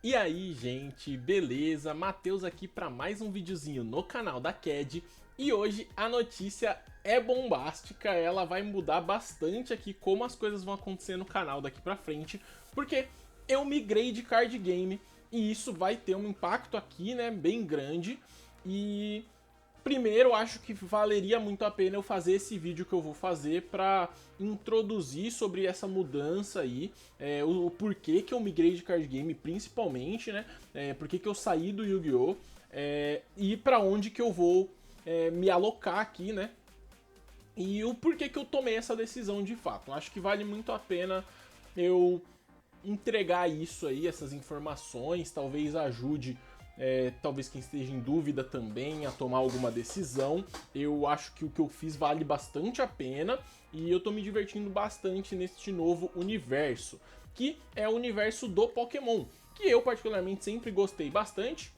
E aí, gente, beleza? Matheus aqui para mais um videozinho no canal da CAD. E hoje a notícia é bombástica, ela vai mudar bastante aqui como as coisas vão acontecer no canal daqui pra frente, porque eu migrei de card game e isso vai ter um impacto aqui, né, bem grande. E primeiro, eu acho que valeria muito a pena eu fazer esse vídeo que eu vou fazer para introduzir sobre essa mudança aí, o porquê que eu migrei de card game principalmente, né? Porquê que eu saí do Yu-Gi-Oh! E para onde que eu vou me alocar aqui, né? E o porquê que eu tomei essa decisão de fato. Eu acho que vale muito a pena eu entregar isso aí, essas informações, talvez ajude talvez quem esteja em dúvida também a tomar alguma decisão. Eu acho que o que eu fiz vale bastante a pena e eu tô me divertindo bastante neste novo universo, que é o universo do Pokémon, que eu particularmente sempre gostei bastante,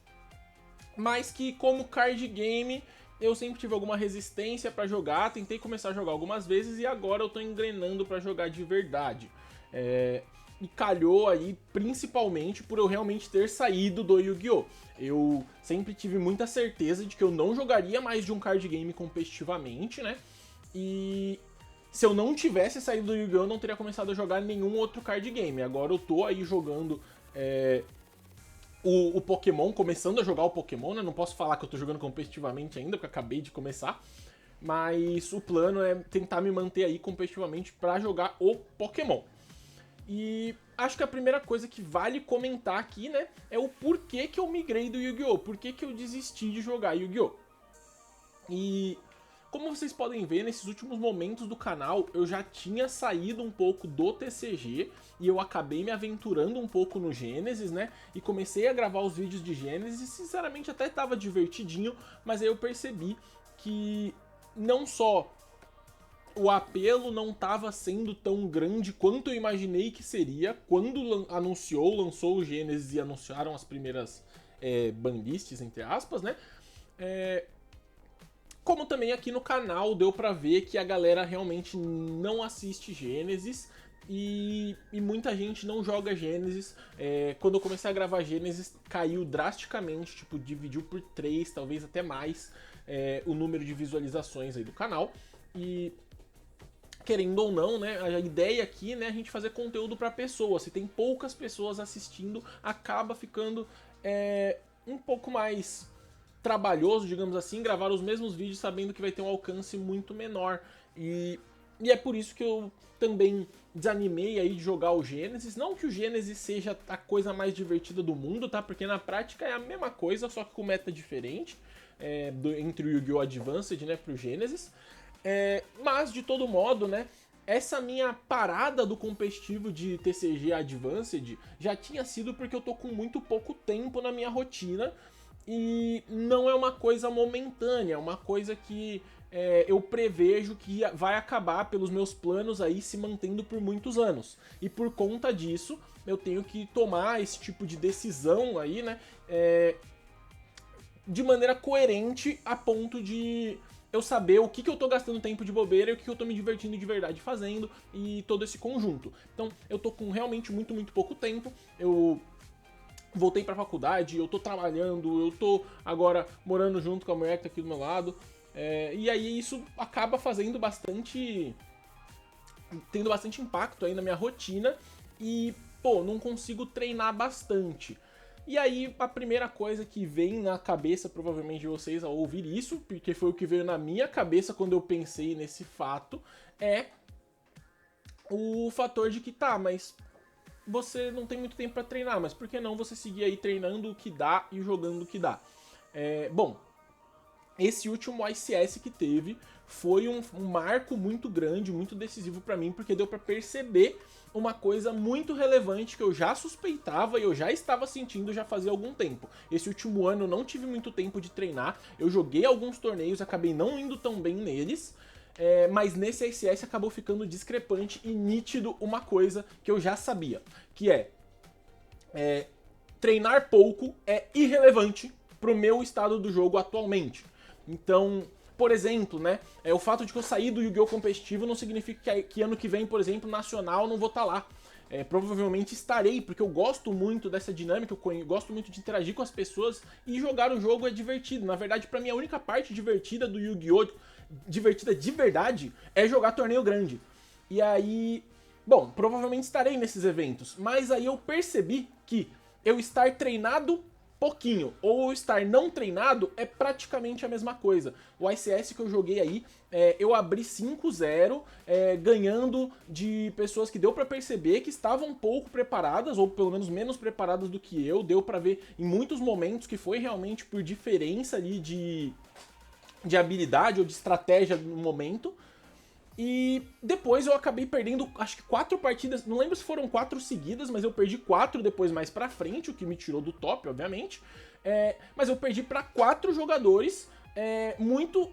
mas que como card game eu sempre tive alguma resistência para jogar, tentei começar a jogar algumas vezes e agora eu tô engrenando para jogar de verdade. E calhou aí principalmente por eu realmente ter saído do Yu-Gi-Oh! Eu sempre tive muita certeza de que eu não jogaria mais de um card game competitivamente, né? E se eu não tivesse saído do Yu-Gi-Oh! Eu não teria começado a jogar nenhum outro card game. Agora eu tô aí jogando o Pokémon, começando a jogar o Pokémon, né? Não posso falar que eu tô jogando competitivamente ainda, porque eu acabei de começar. Mas o plano é tentar me manter aí competitivamente para jogar o Pokémon. E acho que a primeira coisa que vale comentar aqui, né, é o porquê que eu migrei do Yu-Gi-Oh! Por que eu desisti de jogar Yu-Gi-Oh! E como vocês podem ver, nesses últimos momentos do canal, eu já tinha saído um pouco do TCG e eu acabei me aventurando um pouco no Gênesis, né? E comecei a gravar os vídeos de Gênesis e sinceramente até estava divertidinho, mas aí eu percebi que não só o apelo não estava sendo tão grande quanto eu imaginei que seria quando lançou o Gênesis e anunciaram as primeiras banlists, entre aspas, né? Como também aqui no canal deu pra ver que a galera realmente não assiste Gênesis e muita gente não joga Gênesis. Quando eu comecei a gravar Gênesis, caiu drasticamente, tipo, dividiu por 3, talvez até mais, o número de visualizações aí do canal. E querendo ou não, né, a ideia aqui, né, a gente fazer conteúdo para pessoas. Se tem poucas pessoas assistindo, acaba ficando um pouco mais trabalhoso, digamos assim, gravar os mesmos vídeos sabendo que vai ter um alcance muito menor. E é por isso que eu também desanimei aí de jogar o Gênesis. Não que o Gênesis seja a coisa mais divertida do mundo, tá? Porque na prática é a mesma coisa, só que com meta diferente, entre o Yu-Gi-Oh! Advanced, né, pro Gênesis. Mas, de todo modo, né, essa minha parada do competitivo de TCG Advanced já tinha sido porque eu tô com muito pouco tempo na minha rotina e não é uma coisa momentânea, é uma coisa que eu prevejo que vai acabar pelos meus planos aí se mantendo por muitos anos. E por conta disso, eu tenho que tomar esse tipo de decisão aí, né, de maneira coerente a ponto de eu saber o que eu tô gastando tempo de bobeira e o que eu tô me divertindo de verdade fazendo e todo esse conjunto. Então eu tô com realmente muito pouco tempo, eu voltei pra faculdade, eu tô trabalhando, eu tô agora morando junto com a mulher que tá aqui do meu lado, e aí isso acaba fazendo tendo bastante impacto aí na minha rotina e, pô, não consigo treinar bastante. E aí, a primeira coisa que vem na cabeça, provavelmente, de vocês ao ouvir isso, porque foi o que veio na minha cabeça quando eu pensei nesse fato, é o fator de que, tá, mas você não tem muito tempo pra treinar, mas por que não você seguir aí treinando o que dá e jogando o que dá? Bom, esse último ICS que teve foi um marco muito grande, muito decisivo pra mim, porque deu pra perceber uma coisa muito relevante que eu já suspeitava e eu já estava sentindo já fazia algum tempo. Esse último ano eu não tive muito tempo de treinar, eu joguei alguns torneios, acabei não indo tão bem neles, mas nesse ICS acabou ficando discrepante e nítido uma coisa que eu já sabia, que treinar pouco é irrelevante pro meu estado do jogo atualmente. Então, por exemplo, né, o fato de que eu saí do Yu-Gi-Oh! Competitivo não significa que ano que vem, por exemplo, nacional, não vou estar lá. provavelmente estarei, porque eu gosto muito dessa dinâmica, eu gosto muito de interagir com as pessoas e jogar o jogo é divertido. Na verdade, pra mim, a única parte divertida do Yu-Gi-Oh! Divertida de verdade é jogar torneio grande. E aí, bom, provavelmente estarei nesses eventos, mas aí eu percebi que eu estar treinado pouquinho ou estar não treinado é praticamente a mesma coisa. O ICS que eu joguei aí, eu abri 5-0, ganhando de pessoas que deu pra perceber que estavam um pouco preparadas, ou pelo menos menos preparadas do que eu. Deu pra ver em muitos momentos que foi realmente por diferença ali de habilidade ou de estratégia no momento. E depois eu acabei perdendo, acho que 4 partidas, não lembro se foram 4 seguidas, mas eu perdi 4 depois mais pra frente, o que me tirou do top, obviamente. Mas eu perdi pra 4 jogadores muito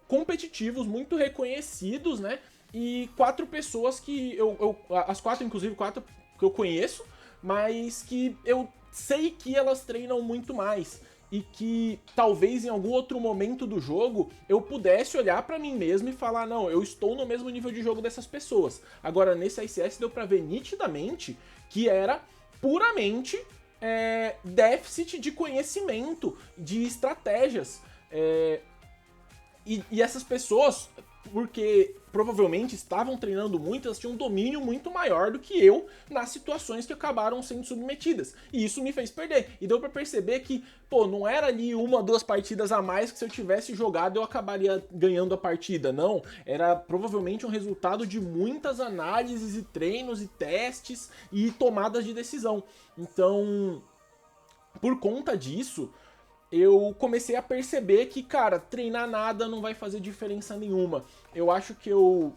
competitivos, muito reconhecidos, né? E 4 pessoas que as 4, inclusive 4 que eu conheço, mas que eu sei que elas treinam muito mais. E que talvez em algum outro momento do jogo eu pudesse olhar pra mim mesmo e falar, não, eu estou no mesmo nível de jogo dessas pessoas. Agora, nesse ICS deu pra ver nitidamente que era puramente déficit de conhecimento, de estratégias. E essas pessoas, porque provavelmente estavam treinando muito, elas tinham um domínio muito maior do que eu nas situações que acabaram sendo submetidas. E isso me fez perder. E deu pra perceber que, pô, não era ali 1 ou 2 partidas a mais que se eu tivesse jogado eu acabaria ganhando a partida. Não, era provavelmente um resultado de muitas análises e treinos e testes e tomadas de decisão. Então, por conta disso, eu comecei a perceber que, cara, treinar nada não vai fazer diferença nenhuma. Eu acho que eu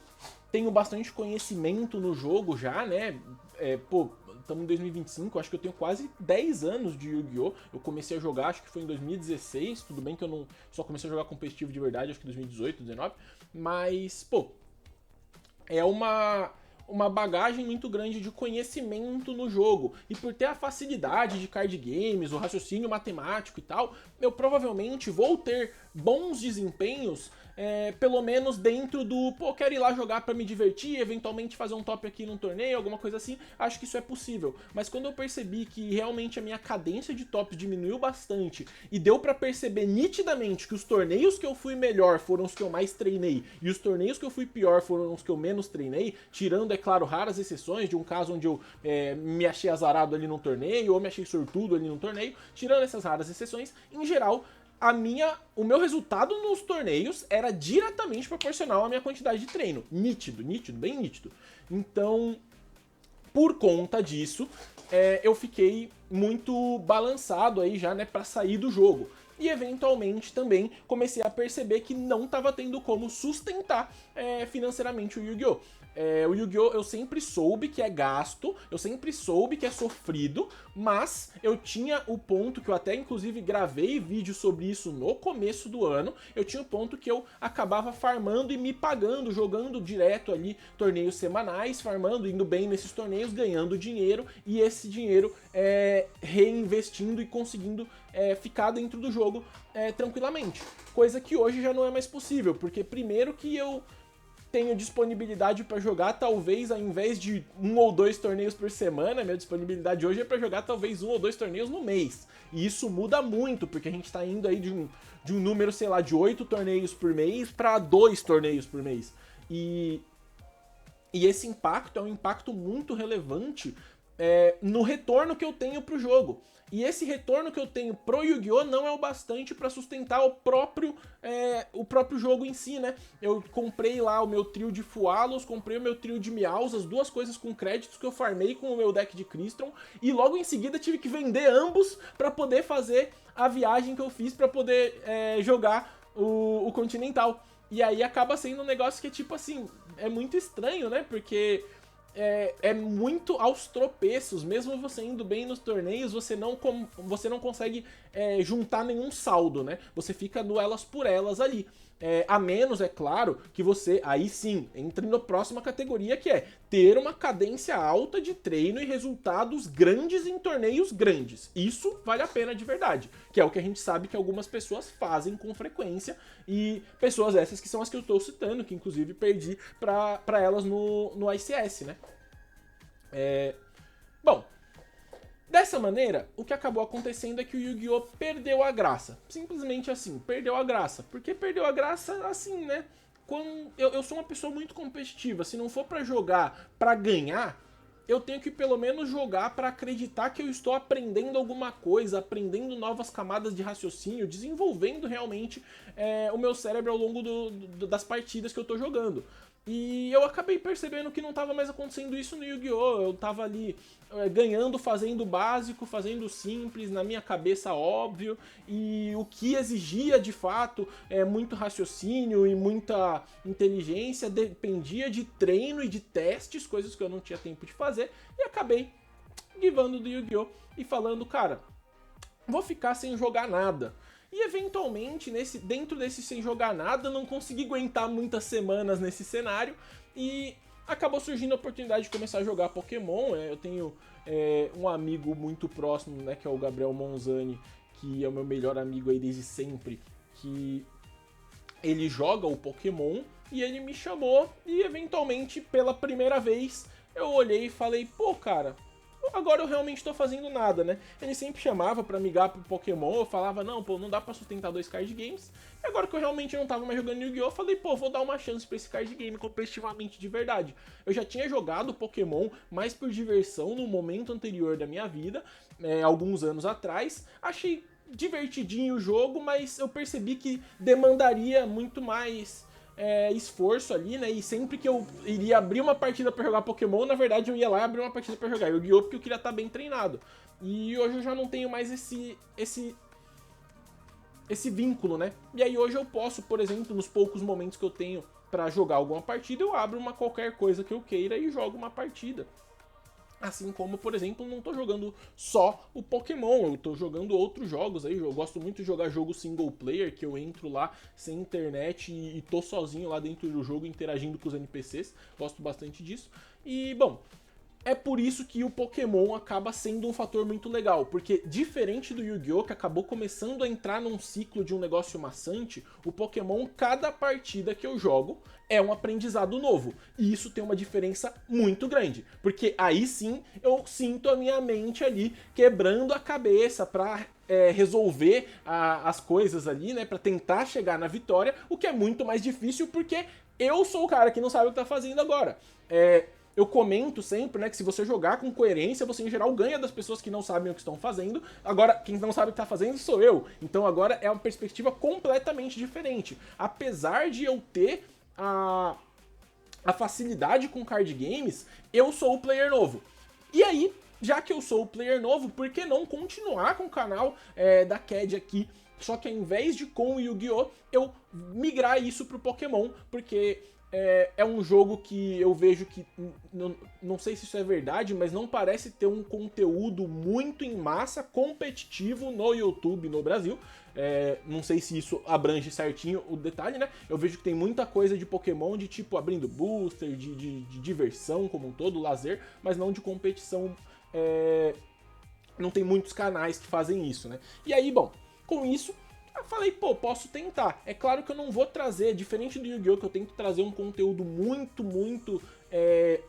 tenho bastante conhecimento no jogo já, né? Estamos em 2025, acho que eu tenho quase 10 anos de Yu-Gi-Oh! Eu comecei a jogar, acho que foi em 2016, tudo bem que eu não só comecei a jogar competitivo de verdade, acho que 2018, 2019, mas, pô, é uma bagagem muito grande de conhecimento no jogo. E por ter a facilidade de card games, o raciocínio matemático e tal, eu provavelmente vou ter bons desempenhos, pelo menos dentro do, pô, quero ir lá jogar pra me divertir, eventualmente fazer um top aqui num torneio, alguma coisa assim, acho que isso é possível. Mas quando eu percebi que realmente a minha cadência de tops diminuiu bastante e deu pra perceber nitidamente que os torneios que eu fui melhor foram os que eu mais treinei e os torneios que eu fui pior foram os que eu menos treinei, tirando, é claro, raras exceções de um caso onde eu me achei azarado ali num torneio ou me achei sortudo ali num torneio, tirando essas raras exceções, em geral, o meu resultado nos torneios era diretamente proporcional à minha quantidade de treino. Nítido, nítido, bem nítido. Então, por conta disso, eu fiquei muito balançado aí já, né, pra sair do jogo. E eventualmente também comecei a perceber que não estava tendo como sustentar financeiramente o Yu-Gi-Oh! O Yu-Gi-Oh! Eu sempre soube que é gasto, eu sempre soube que é sofrido, mas eu tinha o ponto que eu até inclusive gravei vídeo sobre isso no começo do ano, eu tinha o ponto que eu acabava farmando e me pagando, jogando direto ali torneios semanais, farmando, indo bem nesses torneios, ganhando dinheiro e esse dinheiro reinvestindo e conseguindo ficar dentro do jogo tranquilamente. Coisa que hoje já não é mais possível, porque primeiro que eu tenho disponibilidade pra jogar, talvez ao invés de 1 ou 2 torneios por semana, minha disponibilidade hoje é pra jogar talvez 1 ou 2 torneios no mês. E isso muda muito, porque a gente tá indo aí de um número, sei lá, de 8 torneios por mês pra 2 torneios por mês. E esse impacto é um impacto muito relevante no retorno que eu tenho pro jogo. E esse retorno que eu tenho pro Yu-Gi-Oh! Não é o bastante para sustentar o próprio jogo em si, né? Eu comprei lá o meu trio de Fualos, comprei o meu trio de Meows, as duas coisas com créditos que eu farmei com o meu deck de Crystron, e logo em seguida tive que vender ambos para poder fazer a viagem que eu fiz para poder jogar o Continental. E aí acaba sendo um negócio que é tipo assim, é muito estranho, né? Porque é muito aos tropeços, mesmo você indo bem nos torneios, você não consegue juntar nenhum saldo, né? Você fica no elas por elas ali. A menos, é claro, que você, aí sim, entre na próxima categoria, que é ter uma cadência alta de treino e resultados grandes em torneios grandes. Isso vale a pena de verdade, que é o que a gente sabe que algumas pessoas fazem com frequência, e pessoas essas que são as que eu estou citando, que inclusive perdi pra elas no ICS, né? Bom, dessa maneira, o que acabou acontecendo é que o Yu-Gi-Oh! Perdeu a graça. Simplesmente assim, perdeu a graça. Por que perdeu a graça assim, né? Quando eu sou uma pessoa muito competitiva. Se não for pra jogar pra ganhar, eu tenho que pelo menos jogar pra acreditar que eu estou aprendendo alguma coisa, aprendendo novas camadas de raciocínio, desenvolvendo realmente o meu cérebro ao longo das partidas que eu tô jogando. E eu acabei percebendo que não estava mais acontecendo isso no Yu-Gi-Oh! Eu tava ali ganhando, fazendo o básico, fazendo o simples, na minha cabeça óbvio, e o que exigia de fato muito raciocínio e muita inteligência dependia de treino e de testes, coisas que eu não tinha tempo de fazer, e acabei givando do Yu-Gi-Oh! E falando, cara, vou ficar sem jogar nada. E eventualmente, dentro desse sem jogar nada, eu não consegui aguentar muitas semanas nesse cenário e acabou surgindo a oportunidade de começar a jogar Pokémon. Eu tenho um amigo muito próximo, né, que é o Gabriel Monzani, que é o meu melhor amigo aí desde sempre, que ele joga o Pokémon e ele me chamou e eventualmente, pela primeira vez, eu olhei e falei, pô, cara, agora eu realmente tô fazendo nada, né? Ele sempre chamava pra migrar pro Pokémon, eu falava, não, pô, não dá pra sustentar 2 card games. E agora que eu realmente não tava mais jogando Yu-Gi-Oh!, eu falei, pô, vou dar uma chance pra esse card game competitivamente de verdade. Eu já tinha jogado Pokémon mais por diversão no momento anterior da minha vida, alguns anos atrás. Achei divertidinho o jogo, mas eu percebi que demandaria muito mais esforço ali, né? E sempre que eu iria abrir uma partida pra jogar Pokémon, na verdade eu ia lá abrir uma partida pra jogar Yu-Gi-Oh! Porque eu queria estar bem treinado. E hoje eu já não tenho mais esse vínculo, né? E aí hoje eu posso, por exemplo, nos poucos momentos que eu tenho pra jogar alguma partida, eu abro uma qualquer coisa que eu queira e jogo uma partida. Assim como, por exemplo, não tô jogando só o Pokémon, eu tô jogando outros jogos aí. Eu gosto muito de jogar jogo single player, que eu entro lá sem internet e tô sozinho lá dentro do jogo interagindo com os NPCs. Gosto bastante disso. E, bom, é por isso que o Pokémon acaba sendo um fator muito legal, porque diferente do Yu-Gi-Oh! Que acabou começando a entrar num ciclo de um negócio maçante, o Pokémon, cada partida que eu jogo é um aprendizado novo, e isso tem uma diferença muito grande, porque aí sim eu sinto a minha mente ali quebrando a cabeça pra resolver as coisas ali, né, pra tentar chegar na vitória, o que é muito mais difícil porque eu sou o cara que não sabe o que tá fazendo agora. Eu comento sempre, né, que se você jogar com coerência, você em geral ganha das pessoas que não sabem o que estão fazendo. Agora, quem não sabe o que está fazendo sou eu. Então agora é uma perspectiva completamente diferente. Apesar de eu ter a facilidade com card games, eu sou o player novo. E aí, já que eu sou o player novo, por que não continuar com o canal da CAD aqui? Só que ao invés de com o Yu-Gi-Oh!, eu migrar isso pro Pokémon, porque é um jogo que eu vejo que, não sei se isso é verdade, mas não parece ter um conteúdo muito em massa competitivo no YouTube no Brasil. Não sei se isso abrange certinho o detalhe, né? Eu vejo que tem muita coisa de Pokémon de tipo abrindo booster, de diversão como um todo, lazer, mas não de competição. Não tem muitos canais que fazem isso, né? E aí, bom, com isso eu falei, pô, posso tentar. É claro que eu não vou trazer, diferente do Yu-Gi-Oh! Que eu tento trazer um conteúdo muito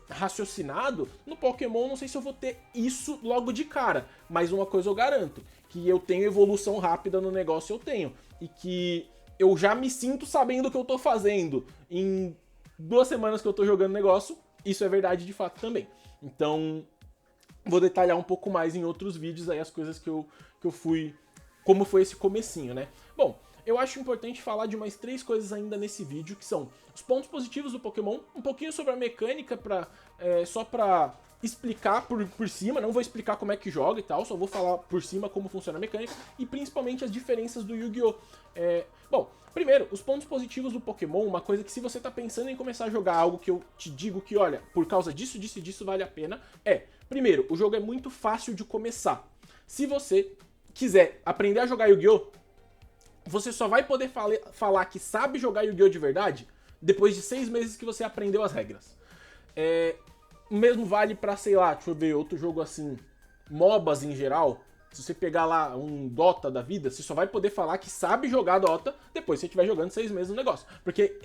raciocinado, no Pokémon não sei se eu vou ter isso logo de cara, mas uma coisa eu garanto, que eu tenho evolução rápida no negócio, eu tenho, e que eu já me sinto sabendo o que eu tô fazendo em 2 semanas que eu tô jogando negócio, isso é verdade de fato também. Então, vou detalhar um pouco mais em outros vídeos aí as coisas que eu fui, como foi esse comecinho, né? Bom, eu acho importante falar de mais 3 coisas ainda nesse vídeo, que são os pontos positivos do Pokémon, um pouquinho sobre a mecânica, só pra explicar por cima, não vou explicar como é que joga e tal, só vou falar por cima como funciona a mecânica, e principalmente as diferenças do Yu-Gi-Oh! Bom, primeiro, os pontos positivos do Pokémon, uma coisa que se você tá pensando em começar a jogar algo que eu te digo que, olha, por causa disso, disso e disso vale a pena, primeiro, o jogo é muito fácil de começar. Se você quiser aprender a jogar Yu-Gi-Oh!, você só vai poder falar que sabe jogar Yu-Gi-Oh! De verdade depois de 6 meses que você aprendeu as regras. O mesmo vale pra, sei lá, deixa eu ver, outro jogo assim, MOBAs em geral. Se você pegar lá um Dota da vida, você só vai poder falar que sabe jogar Dota depois que você estiver jogando 6 meses no negócio. Porque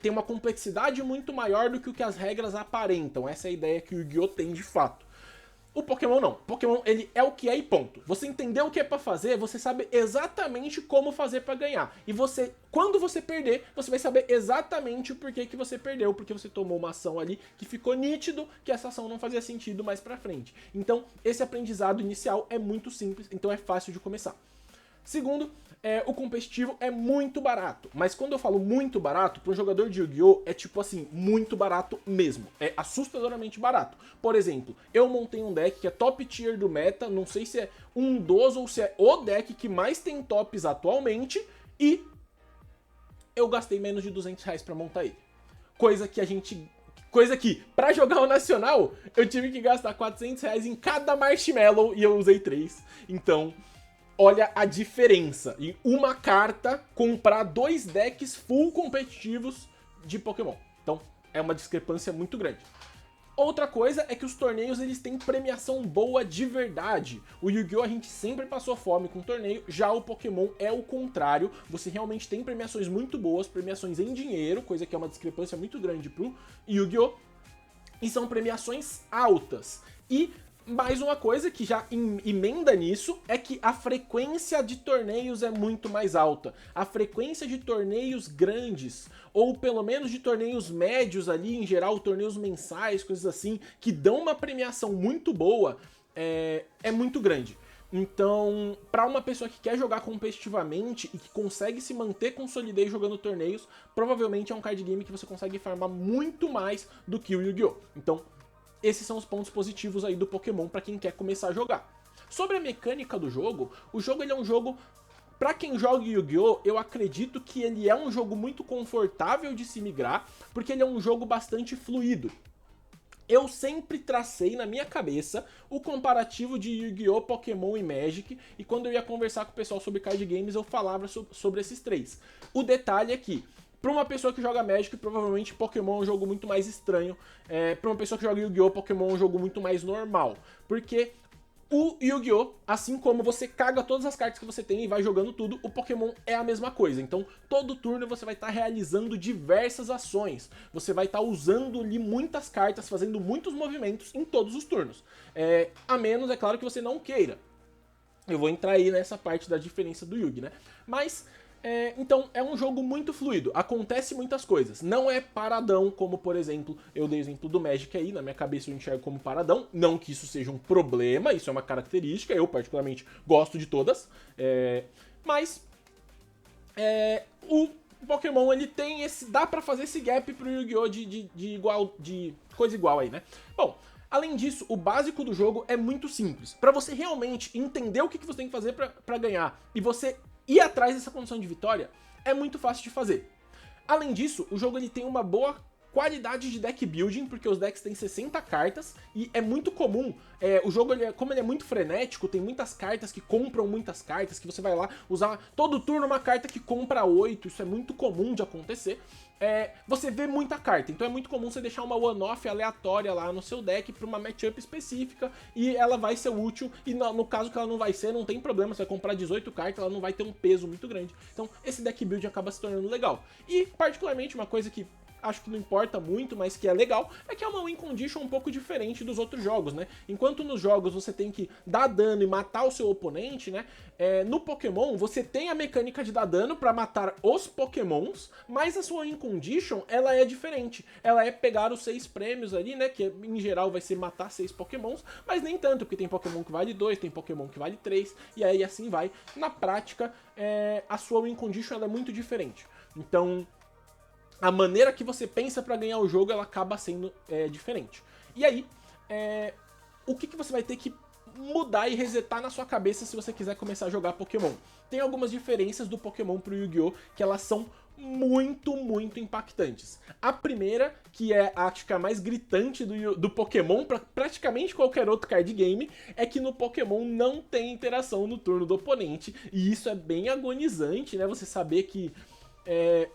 tem uma complexidade muito maior do que o que as regras aparentam. Essa é a ideia que o Yu-Gi-Oh! Tem de fato. O Pokémon não. O Pokémon, ele é o que é e ponto. Você entendeu o que é pra fazer, você sabe exatamente como fazer pra ganhar. E você, quando você perder, você vai saber exatamente o porquê que você perdeu, porque você tomou uma ação ali que ficou nítido que essa ação não fazia sentido mais pra frente. Então, esse aprendizado inicial é muito simples, então é fácil de começar. Segundo, o competitivo é muito barato. Mas quando eu falo muito barato, para um jogador de Yu-Gi-Oh! É tipo assim, muito barato mesmo. É assustadoramente barato. Por exemplo, eu montei um deck que é top tier do meta, não sei se é um dos ou se é o deck que mais tem tops atualmente, e eu gastei menos de R$200 para montar ele. Coisa que, pra jogar o Nacional, eu tive que gastar R$400 em cada Marshmallow e eu usei 3. Então, olha a diferença. Em uma carta, comprar 2 decks full competitivos de Pokémon. Então, é uma discrepância muito grande. Outra coisa é que os torneios eles têm premiação boa de verdade. O Yu-Gi-Oh! A gente sempre passou fome com torneio, já o Pokémon é o contrário. Você realmente tem premiações muito boas, premiações em dinheiro, coisa que é uma discrepância muito grande pro Yu-Gi-Oh! E são premiações altas. E mais uma coisa que já emenda nisso é que a frequência de torneios é muito mais alta. A frequência de torneios grandes, ou pelo menos de torneios médios ali, em geral, torneios mensais, coisas assim, que dão uma premiação muito boa, é muito grande. Então, para uma pessoa que quer jogar competitivamente e que consegue se manter com solidez jogando torneios, provavelmente é um card game que você consegue farmar muito mais do que o Yu-Gi-Oh! Então, esses são os pontos positivos aí do Pokémon para quem quer começar a jogar. Sobre a mecânica do jogo, o jogo ele é um jogo, para quem joga Yu-Gi-Oh! Eu acredito que ele é um jogo muito confortável de se migrar, porque ele é um jogo bastante fluido. Eu sempre tracei na minha cabeça o comparativo de Yu-Gi-Oh!, Pokémon e Magic, e quando eu ia conversar com o pessoal sobre card games, eu falava sobre esses três. O detalhe é que, para uma pessoa que joga Magic, provavelmente Pokémon é um jogo muito mais estranho. Para uma pessoa que joga Yu-Gi-Oh!, Pokémon é um jogo muito mais normal. Porque o Yu-Gi-Oh!, assim como você caga todas as cartas que você tem e vai jogando tudo, o Pokémon é a mesma coisa. Então, todo turno você vai estar realizando diversas ações. Você vai estar usando ali muitas cartas, fazendo muitos movimentos em todos os turnos. A menos, é claro, que você não queira. Eu vou entrar aí nessa parte da diferença do Yu-Gi, né? Mas... então, é um jogo muito fluido, acontece muitas coisas, não é paradão, como por exemplo, eu dei o exemplo do Magic aí, na minha cabeça eu enxergo como paradão, não que isso seja um problema, isso é uma característica, eu particularmente gosto de todas, mas o Pokémon ele tem dá pra fazer esse gap pro Yu-Gi-Oh! de coisa igual aí, né? Bom, além disso, o básico do jogo é muito simples, pra você realmente entender o que você tem que fazer pra ganhar, e você ir atrás dessa condição de vitória, é muito fácil de fazer. Além disso, o jogo ele tem uma boa qualidade de deck building, porque os decks têm 60 cartas, e é muito comum, o jogo, como ele é muito frenético, tem muitas cartas que compram muitas cartas, que você vai lá usar todo turno uma carta que compra 8, isso é muito comum de acontecer. Você vê muita carta, então é muito comum você deixar uma one-off aleatória lá no seu deck para uma matchup específica e ela vai ser útil, e no caso que ela não vai ser, não tem problema, você vai comprar 18 cartas, ela não vai ter um peso muito grande. Então esse deck build acaba se tornando legal. E particularmente uma coisa que acho que não importa muito, mas que é legal, é que é uma win condition um pouco diferente dos outros jogos, né? Enquanto nos jogos você tem que dar dano e matar o seu oponente, né? No Pokémon você tem a mecânica de dar dano pra matar os Pokémons, mas a sua win condition, ela é diferente. Ela é pegar os 6 prêmios ali, né? Que em geral vai ser matar 6 Pokémons, mas nem tanto, porque tem Pokémon que vale 2, tem Pokémon que vale 3, e aí assim vai. Na prática, a sua win condition ela é muito diferente. Então, a maneira que você pensa pra ganhar o jogo, ela acaba sendo diferente. E aí, o que você vai ter que mudar e resetar na sua cabeça se você quiser começar a jogar Pokémon? Tem algumas diferenças do Pokémon pro Yu-Gi-Oh! Que elas são muito, muito impactantes. A primeira, que acho que a mais gritante do Pokémon pra praticamente qualquer outro card game, é que no Pokémon não tem interação no turno do oponente, e isso é bem agonizante, né? Você saber que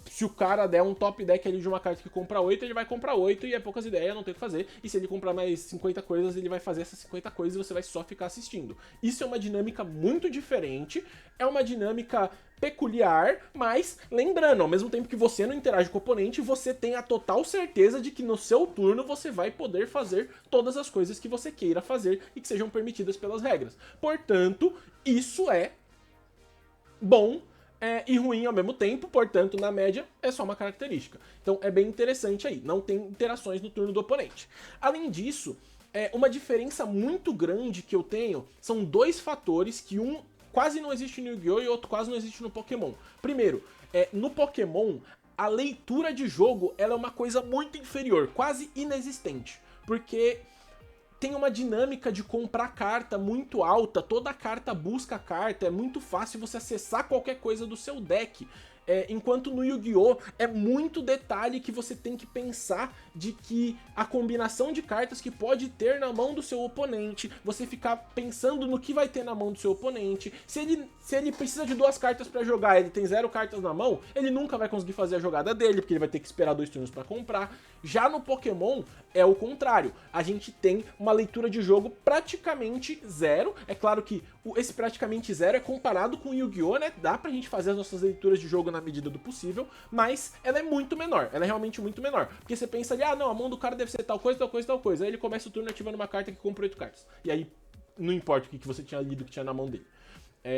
Se o cara der um top deck ali de uma carta que compra 8, ele vai comprar 8 e é poucas ideias, não tem o que fazer. E se ele comprar mais 50 coisas, ele vai fazer essas 50 coisas e você vai só ficar assistindo. Isso é uma dinâmica muito diferente, é uma dinâmica peculiar, mas lembrando, ao mesmo tempo que você não interage com o oponente, você tem a total certeza de que no seu turno você vai poder fazer todas as coisas que você queira fazer e que sejam permitidas pelas regras. Portanto, isso é bom e ruim ao mesmo tempo, portanto, na média, é só uma característica. Então é bem interessante aí, não tem interações no turno do oponente. Além disso, uma diferença muito grande que eu tenho são dois fatores que um quase não existe no Yu-Gi-Oh! E outro quase não existe no Pokémon. Primeiro, no Pokémon, a leitura de jogo ela é uma coisa muito inferior, quase inexistente. Porque tem uma dinâmica de comprar carta muito alta, toda carta busca carta, é muito fácil você acessar qualquer coisa do seu deck. Enquanto no Yu-Gi-Oh! É muito detalhe que você tem que pensar de que a combinação de cartas que pode ter na mão do seu oponente, você ficar pensando no que vai ter na mão do seu oponente. Se ele precisa de 2 cartas pra jogar, ele tem 0 cartas na mão, ele nunca vai conseguir fazer a jogada dele, porque ele vai ter que esperar 2 turnos pra comprar. Já no Pokémon é o contrário, a gente tem uma leitura de jogo praticamente zero. É claro que esse praticamente zero é comparado com o Yu-Gi-Oh! Né? Dá pra gente fazer as nossas leituras de jogo na medida do possível, mas ela é muito menor, ela é realmente muito menor. Porque você pensa ali, não, a mão do cara deve ser tal coisa, tal coisa, tal coisa. Aí ele começa o turno ativando uma carta que compra 8 cartas. E aí não importa o que você tinha lido, que tinha na mão dele.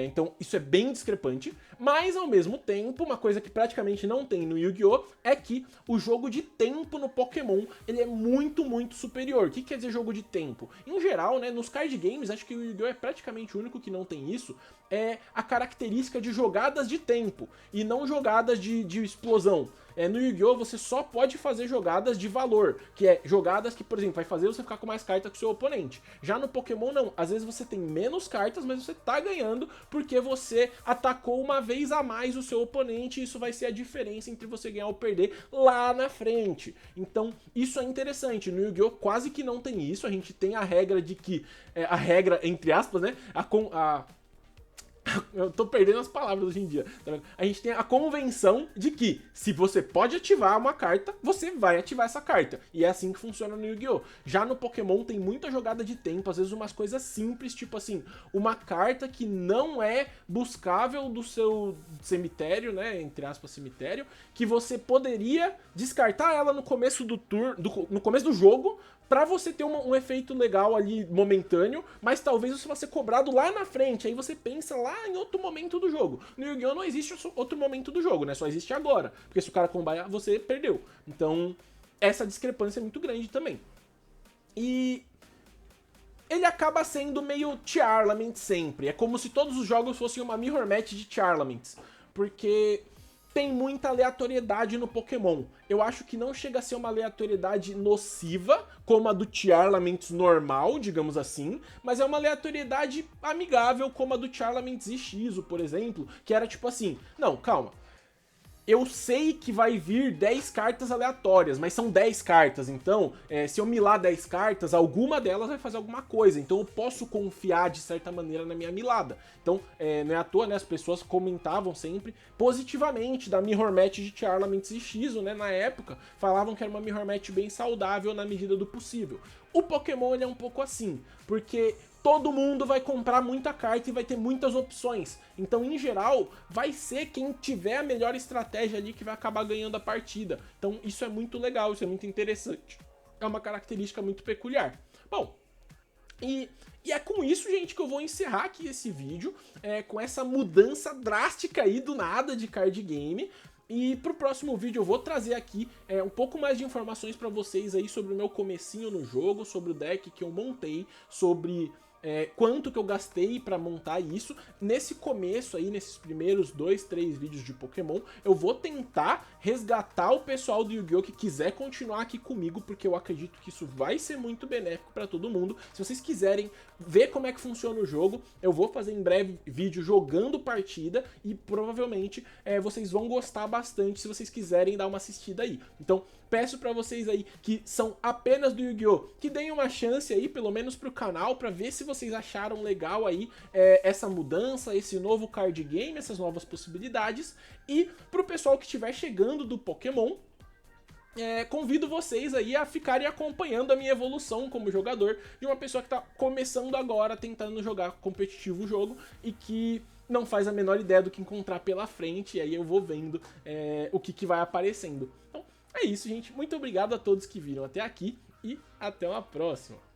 Então isso é bem discrepante, mas ao mesmo tempo, uma coisa que praticamente não tem no Yu-Gi-Oh! É que o jogo de tempo no Pokémon, ele é muito, muito superior. O que quer dizer jogo de tempo? Em geral, né, nos card games, acho que o Yu-Gi-Oh! É praticamente o único que não tem isso, é a característica de jogadas de tempo, e não jogadas de explosão. No Yu-Gi-Oh! Você só pode fazer jogadas de valor, que é jogadas que, por exemplo, vai fazer você ficar com mais cartas que o seu oponente. Já no Pokémon, não. Às vezes você tem menos cartas, mas você tá ganhando porque você atacou uma vez a mais o seu oponente, e isso vai ser a diferença entre você ganhar ou perder lá na frente. Então, isso é interessante. No Yu-Gi-Oh! Quase que não tem isso. A gente tem a regra de que... a regra, entre aspas, né? Eu tô perdendo as palavras hoje em dia, tá vendo? A gente tem a convenção de que se você pode ativar uma carta, você vai ativar essa carta. E é assim que funciona no Yu-Gi-Oh! Já no Pokémon tem muita jogada de tempo, às vezes umas coisas simples, tipo assim, uma carta que não é buscável do seu cemitério, né, entre aspas, cemitério, que você poderia descartar ela no começo do turno, no começo do jogo, pra você ter um efeito legal ali, momentâneo, mas talvez isso vai ser cobrado lá na frente, aí você pensa lá em outro momento do jogo. No Yu-Gi-Oh! Não existe outro momento do jogo, né? Só existe agora, porque se o cara combar, você perdeu. Então, essa discrepância é muito grande também. E ele acaba sendo meio Charlament sempre. É como se todos os jogos fossem uma mirror match de Charlaments, porque tem muita aleatoriedade no Pokémon. Eu acho que não chega a ser uma aleatoriedade nociva, como a do Charlaments normal, digamos assim, mas é uma aleatoriedade amigável, como a do Charlaments Ixizo, por exemplo, que era tipo assim, não, calma. Eu sei que vai vir 10 cartas aleatórias, mas são 10 cartas, então se eu milar 10 cartas, alguma delas vai fazer alguma coisa, então eu posso confiar de certa maneira na minha milada. Então, não é à toa, né, as pessoas comentavam sempre positivamente da Mirror Match de Charlaments e Xizo, né, na época, falavam que era uma Mirror Match bem saudável na medida do possível. O Pokémon ele é um pouco assim, porque todo mundo vai comprar muita carta e vai ter muitas opções. Então, em geral, vai ser quem tiver a melhor estratégia ali que vai acabar ganhando a partida. Então, isso é muito legal, isso é muito interessante. É uma característica muito peculiar. Bom, e é com isso, gente, que eu vou encerrar aqui esse vídeo, com essa mudança drástica aí do nada de card game. E pro próximo vídeo eu vou trazer aqui um pouco mais de informações pra vocês aí sobre o meu comecinho no jogo, sobre o deck que eu montei, sobre quanto que eu gastei pra montar isso. Nesse começo aí, nesses primeiros 2, 3 vídeos de Pokémon, eu vou tentar resgatar o pessoal do Yu-Gi-Oh! Que quiser continuar aqui comigo, porque eu acredito que isso vai ser muito benéfico pra todo mundo. Se vocês quiserem ver como é que funciona o jogo, eu vou fazer em breve vídeo jogando partida e provavelmente vocês vão gostar bastante se vocês quiserem dar uma assistida aí. Então, peço pra vocês aí que são apenas do Yu-Gi-Oh! Que deem uma chance aí, pelo menos pro canal, pra ver se vocês acharam legal aí essa mudança, esse novo card game, essas novas possibilidades. E pro pessoal que estiver chegando do Pokémon, convido vocês aí a ficarem acompanhando a minha evolução como jogador, de uma pessoa que tá começando agora, tentando jogar competitivo o jogo e que não faz a menor ideia do que encontrar pela frente, e aí eu vou vendo o que vai aparecendo. Então é isso, gente. Muito obrigado a todos que viram até aqui e até uma próxima.